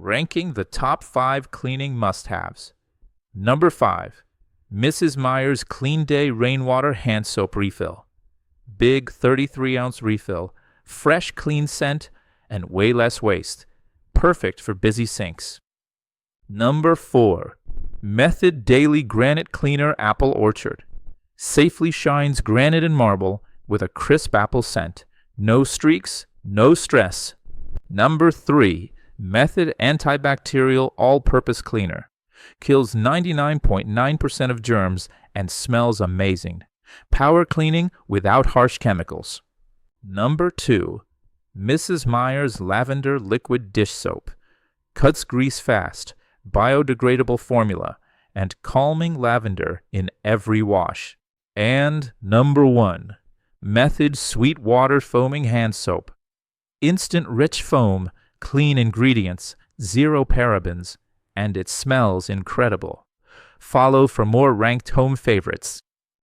Ranking the top 5 cleaning must-haves. Number 5. Mrs. Meyer's Clean Day Rainwater Hand Soap Refill. Big 33-ounce refill, fresh clean scent, and way less waste. Perfect for busy sinks. Number 4. Method Daily Granite Cleaner Apple Orchard. Safely shines granite and marble with a crisp apple scent. No streaks, no stress. Number 3. Method Antibacterial All-Purpose Cleaner. Kills 99.9% of germs and smells amazing. Power cleaning without harsh chemicals. Number 2. Mrs. Meyer's Lavender Liquid Dish Soap. Cuts grease fast, biodegradable formula, and calming lavender in every wash. And number 1. Method Sweet Water Foaming Hand Soap. Instant rich foam, clean ingredients, 0 parabens, and it smells incredible. Follow for more ranked home favorites.